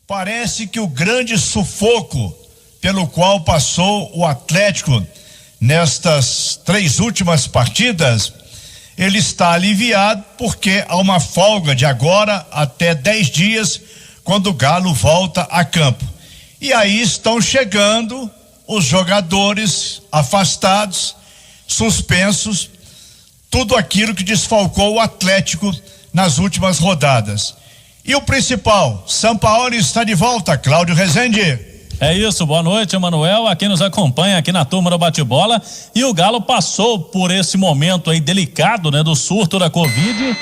Parece que o grande sufoco pelo qual passou o Atlético nestas 3 últimas partidas, ele está aliviado porque há uma folga de agora até 10 dias, quando o Galo volta a campo. E aí estão chegando os jogadores afastados, suspensos, tudo aquilo que desfalcou o Atlético nas últimas rodadas. E o principal, Sampaoli está de volta, Cláudio Rezende. É isso, boa noite, Emanuel, aqui nos acompanha aqui na turma do bate-bola, e o Galo passou por esse momento aí delicado, né, do surto da Covid,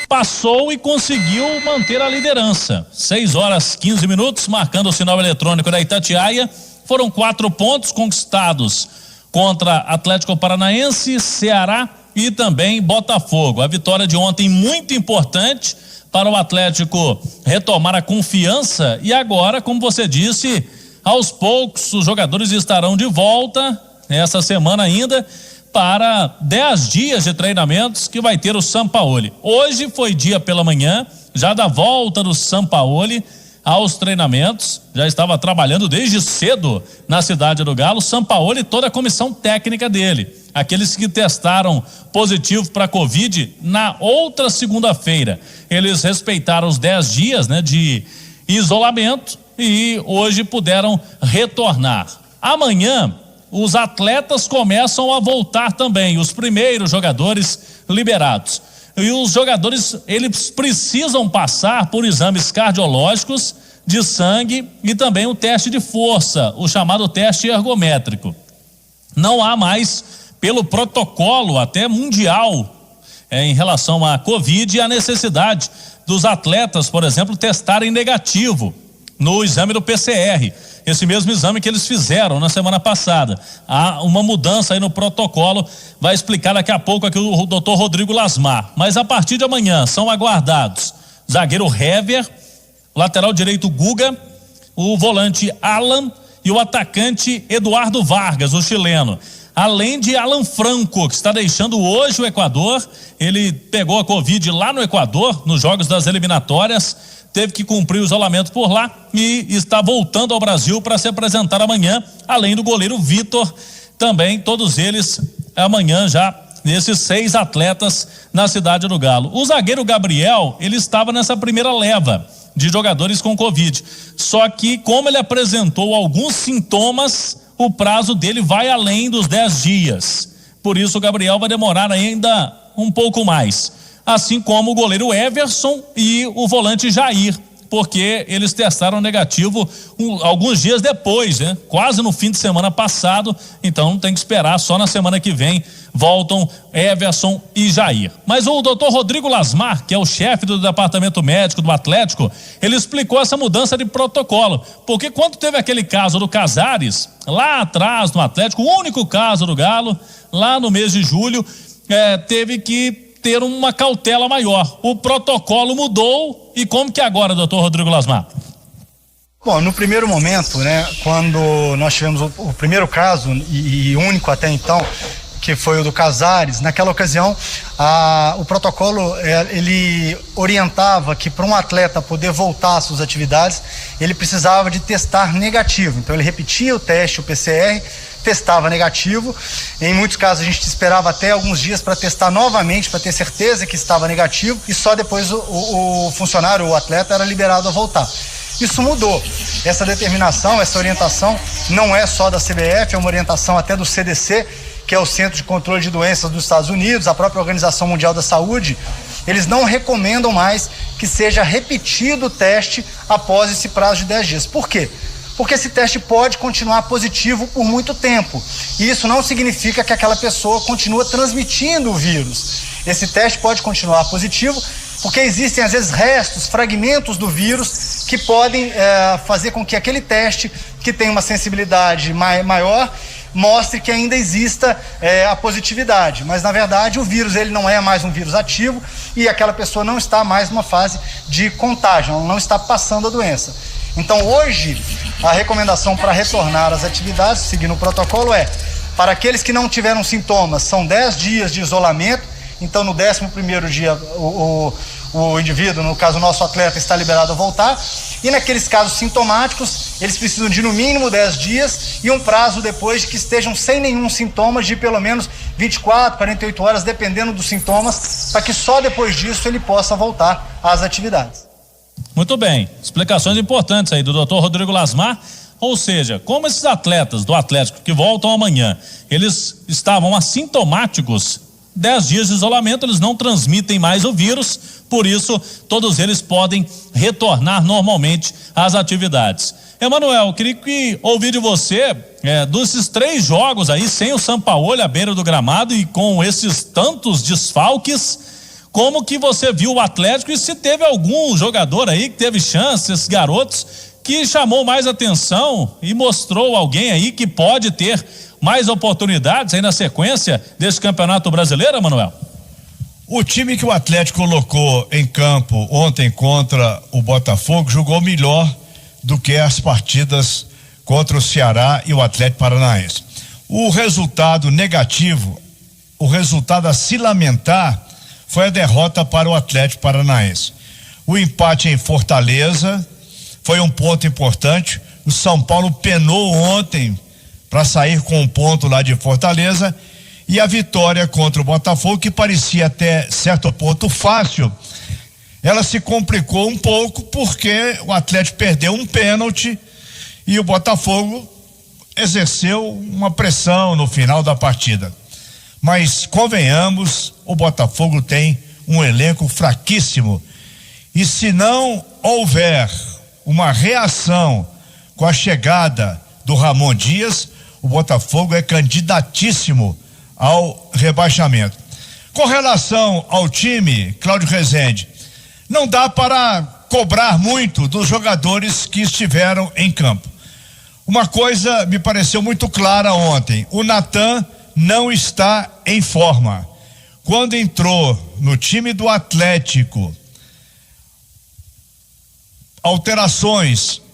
passou e conseguiu manter a liderança. 6h15, marcando o sinal eletrônico da Itatiaia, foram 4 pontos conquistados contra Atlético Paranaense, Ceará e também Botafogo. A vitória de ontem muito importante para o Atlético retomar a confiança, e agora, como você disse, aos poucos os jogadores estarão de volta essa semana ainda para 10 dias de treinamentos que vai ter o Sampaoli. Hoje foi dia pela manhã já da volta do Sampaoli aos treinamentos, já estava trabalhando desde cedo na cidade do Galo. Sampaoli e toda a comissão técnica dele, aqueles que testaram positivo para Covid na outra segunda-feira, eles respeitaram os 10 dias, né, de isolamento e hoje puderam retornar. Amanhã os atletas começam a voltar também, os primeiros jogadores liberados. E os jogadores, eles precisam passar por exames cardiológicos, de sangue e também o teste de força, o chamado teste ergométrico. Não há mais, pelo protocolo até mundial, em relação à Covid, a necessidade dos atletas, por exemplo, testarem negativo no exame do PCR, esse mesmo exame que eles fizeram na semana passada. Há uma mudança aí no protocolo, vai explicar daqui a pouco aqui o doutor Rodrigo Lasmar. Mas a partir de amanhã são aguardados zagueiro Hever, lateral direito Guga, o volante Alan e o atacante Eduardo Vargas, o chileno. Além de Alan Franco, que está deixando hoje o Equador. Ele pegou a Covid lá no Equador, nos jogos das eliminatórias, teve que cumprir o isolamento por lá e está voltando ao Brasil para se apresentar amanhã, além do goleiro Vitor, também, todos eles amanhã já, nesses 6 atletas na cidade do Galo. O zagueiro Gabriel, ele estava nessa primeira leva de jogadores com Covid, só que como ele apresentou alguns sintomas, o prazo dele vai além dos 10 dias, por isso o Gabriel vai demorar ainda um pouco mais, assim como o goleiro Everson e o volante Jair, porque eles testaram negativo alguns dias depois, né? Quase no fim de semana passado, então tem que esperar, só na semana que vem voltam Everson e Jair. Mas o doutor Rodrigo Lasmar, que é o chefe do departamento médico do Atlético, ele explicou essa mudança de protocolo, porque quando teve aquele caso do Casares, lá atrás no Atlético, o único caso do Galo, lá no mês de julho, teve que ter uma cautela maior. O protocolo mudou, e como que agora, doutor Rodrigo Lasmar? Bom, no primeiro momento, né, quando nós tivemos o primeiro caso, e único até então, que foi o do Casares, naquela ocasião, o protocolo, ele orientava que para um atleta poder voltar às suas atividades, ele precisava de testar negativo. Então ele repetia o teste, o PCR, testava negativo. Em muitos casos a gente esperava até alguns dias para testar novamente, para ter certeza que estava negativo, e só depois o funcionário, o atleta, era liberado a voltar. Isso mudou. Essa determinação, essa orientação não é só da CBF, é uma orientação até do CDC, que é o Centro de Controle de Doenças dos Estados Unidos, a própria Organização Mundial da Saúde. Eles não recomendam mais que seja repetido o teste após esse prazo de 10 dias. Por quê? Porque esse teste pode continuar positivo por muito tempo. E isso não significa que aquela pessoa continua transmitindo o vírus. Esse teste pode continuar positivo porque existem, às vezes, restos, fragmentos do vírus que podem fazer com que aquele teste, que tem uma sensibilidade maior, mostre que ainda exista a positividade, mas na verdade o vírus, ele não é mais um vírus ativo e aquela pessoa não está mais numa fase de contágio, ela não está passando a doença. Então hoje a recomendação para retornar às atividades, seguindo o protocolo, para aqueles que não tiveram sintomas, são 10 dias de isolamento. Então no 11º dia o o indivíduo, no caso o nosso atleta, está liberado a voltar. E naqueles casos sintomáticos, eles precisam de no mínimo 10 dias e um prazo depois de que estejam sem nenhum sintoma de pelo menos 24, 48 horas, dependendo dos sintomas, para que só depois disso ele possa voltar às atividades. Muito bem, explicações importantes aí do Dr. Rodrigo Lasmar. Ou seja, como esses atletas do Atlético que voltam amanhã, eles estavam assintomáticos, 10 dias de isolamento, eles não transmitem mais o vírus, por isso todos eles podem retornar normalmente às atividades. Emanuel, queria ouvir de você, desses 3 jogos aí, sem o Sampaoli à beira do gramado e com esses tantos desfalques, como que você viu o Atlético e se teve algum jogador aí que teve chance, esses garotos, que chamou mais atenção e mostrou alguém aí que pode ter mais oportunidades aí na sequência desse Campeonato Brasileiro, Manuel? O time que o Atlético colocou em campo ontem contra o Botafogo jogou melhor do que as partidas contra o Ceará e o Atlético Paranaense. O resultado negativo, o resultado a se lamentar, foi a derrota para o Atlético Paranaense. O empate em Fortaleza foi um ponto importante. O São Paulo penou ontem para sair com um ponto lá de Fortaleza, e a vitória contra o Botafogo, que parecia até certo ponto fácil, ela se complicou um pouco porque o Atlético perdeu um pênalti e o Botafogo exerceu uma pressão no final da partida. Mas convenhamos, o Botafogo tem um elenco fraquíssimo, e se não houver uma reação com a chegada do Ramon Dias, o Botafogo é candidatíssimo ao rebaixamento. Com relação ao time, Cláudio Rezende, não dá para cobrar muito dos jogadores que estiveram em campo. Uma coisa me pareceu muito clara ontem: o Natan não está em forma. Quando entrou no time do Atlético,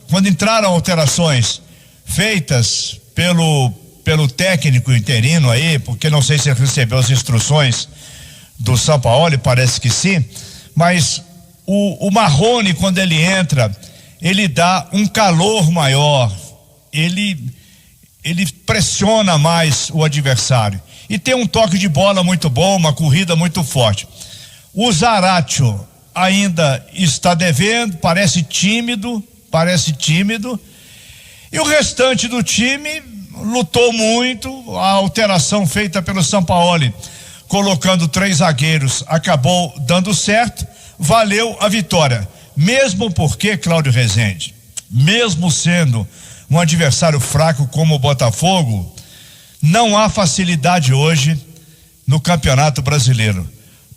quando entraram alterações feitas pelo técnico interino aí, porque não sei se ele recebeu as instruções do Sampaoli, parece que sim, mas o Marrone, quando ele entra, ele dá um calor maior, ele pressiona mais o adversário e tem um toque de bola muito bom, uma corrida muito forte. O Zaratio ainda está devendo, parece tímido, e o restante do time lutou muito. A alteração feita pelo Sampaoli, colocando 3 zagueiros, acabou dando certo, valeu a vitória, mesmo porque, Cláudio Rezende, mesmo sendo um adversário fraco como o Botafogo, não há facilidade hoje no Campeonato Brasileiro.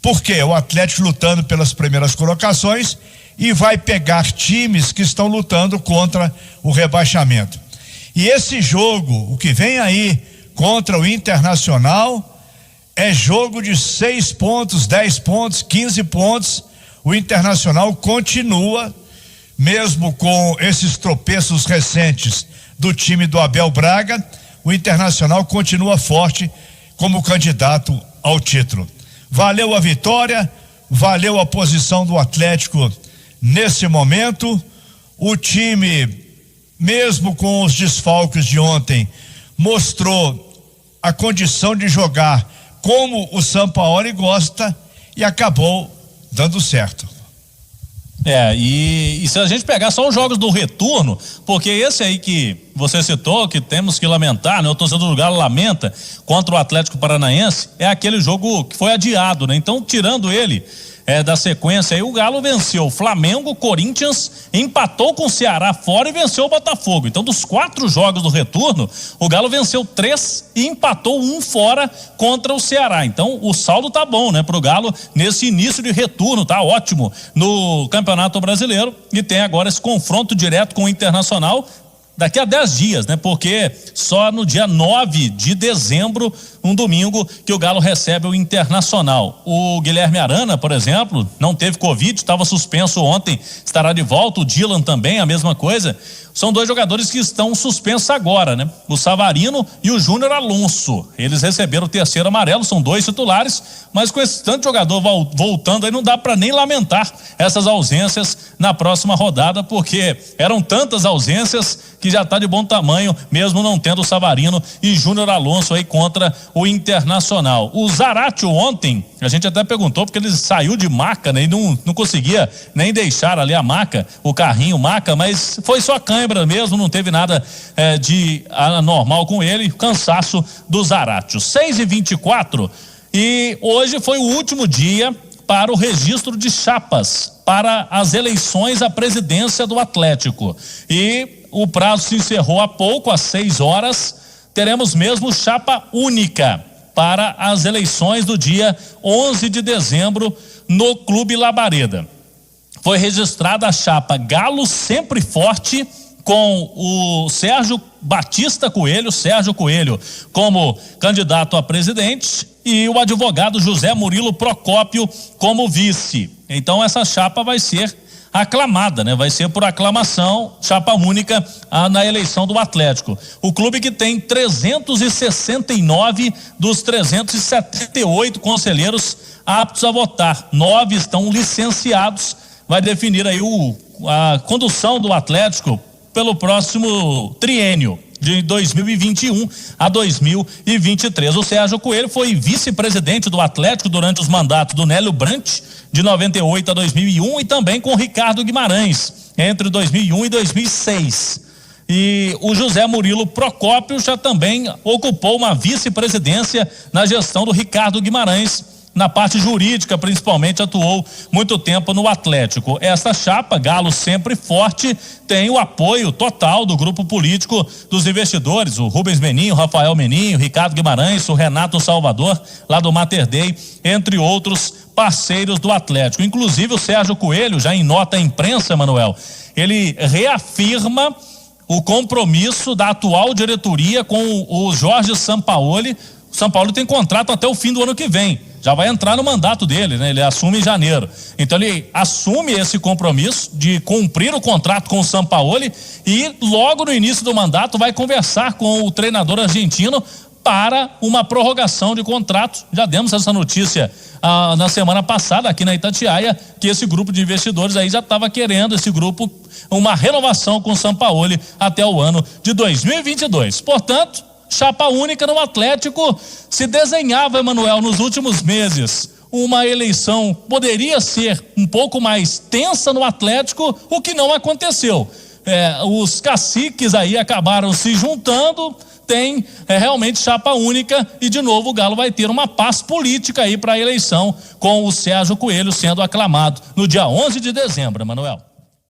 Porque o Atlético lutando pelas primeiras colocações e vai pegar times que estão lutando contra o rebaixamento. E esse jogo, o que vem aí contra o Internacional, é jogo de 6 pontos, 10 pontos, 15 pontos. O Internacional continua, mesmo com esses tropeços recentes do time do Abel Braga, o Internacional continua forte como candidato ao título. Valeu a vitória, valeu a posição do Atlético nesse momento. O time, mesmo com os desfalques de ontem, mostrou a condição de jogar como o Sampaoli gosta e acabou dando certo. E se a gente pegar só os jogos do retorno, porque esse aí que você citou, que temos que lamentar, né? O torcedor do Galo lamenta contra o Atlético Paranaense, é aquele jogo que foi adiado, né? Então, tirando ele da sequência aí, o Galo venceu o Flamengo, Corinthians, empatou com o Ceará fora e venceu o Botafogo. Então, dos 4 jogos do retorno, o Galo venceu 3 e empatou 1 fora contra o Ceará. Então, o saldo tá bom, né, pro Galo nesse início de retorno, tá ótimo no Campeonato Brasileiro, e tem agora esse confronto direto com o Internacional daqui a 10 dias, né? Porque só no dia 9 de dezembro um domingo que o Galo recebe o Internacional. O Guilherme Arana, por exemplo, não teve Covid, estava suspenso ontem, estará de volta. O Dylan também, a mesma coisa. São dois jogadores que estão suspensos agora, né? O Savarino e o Júnior Alonso. Eles receberam o terceiro amarelo, são dois titulares, mas com esse tanto jogador voltando aí não dá para nem lamentar essas ausências na próxima rodada, porque eram tantas ausências que já está de bom tamanho, mesmo não tendo o Savarino e Júnior Alonso aí contra o Internacional. O Zaratio ontem, a gente até perguntou, porque ele saiu de maca, né? E não conseguia nem deixar ali a maca, o carrinho maca, mas foi só cãibra mesmo, não teve nada de anormal com ele, cansaço do Zaratio. 6h24, e hoje foi o último dia para o registro de chapas para as eleições à presidência do Atlético. E o prazo se encerrou há pouco, às 6 horas. Teremos mesmo chapa única para as eleições do dia 11 de dezembro no Clube Labareda. Foi registrada a chapa Galo Sempre Forte, com o Sérgio Coelho como candidato a presidente e o advogado José Murilo Procópio como vice. Então essa chapa vai ser aclamada, né? Vai ser por aclamação, chapa única na eleição do Atlético. O clube que tem 369 dos 378 conselheiros aptos a votar. 9 estão licenciados. Vai definir aí a condução do Atlético pelo próximo triênio de 2021 a 2023. O Sérgio Coelho foi vice-presidente do Atlético durante os mandatos do Nélio Brant, de 98 a 2001, e também com Ricardo Guimarães, entre 2001 e 2006. E o José Murilo Procópio já também ocupou uma vice-presidência na gestão do Ricardo Guimarães. Na parte jurídica, principalmente, atuou muito tempo no Atlético. Essa chapa, Galo Sempre Forte, tem o apoio total do grupo político dos investidores, o Rubens Meninho, o Rafael Meninho, o Ricardo Guimarães, o Renato Salvador, lá do Mater Dei, entre outros parceiros do Atlético. Inclusive o Sérgio Coelho, já em nota à imprensa, Manuel, ele reafirma o compromisso da atual diretoria com o Jorge Sampaoli. O Sampaoli tem contrato até o fim do ano que vem. Já vai entrar no mandato dele, né? Ele assume em janeiro. Então ele assume esse compromisso de cumprir o contrato com o Sampaoli e logo no início do mandato vai conversar com o treinador argentino para uma prorrogação de contrato. Já demos essa notícia na semana passada aqui na Itatiaia, que esse grupo de investidores aí já estava querendo, esse grupo, uma renovação com o Sampaoli até o ano de 2022. Portanto, chapa única no Atlético. Se desenhava, Emanuel, nos últimos meses uma eleição poderia ser um pouco mais tensa no Atlético, o que não aconteceu. Os caciques aí acabaram se juntando, tem realmente chapa única e de novo o Galo vai ter uma paz política aí para a eleição, com o Sérgio Coelho sendo aclamado no dia 11 de dezembro, Emanuel.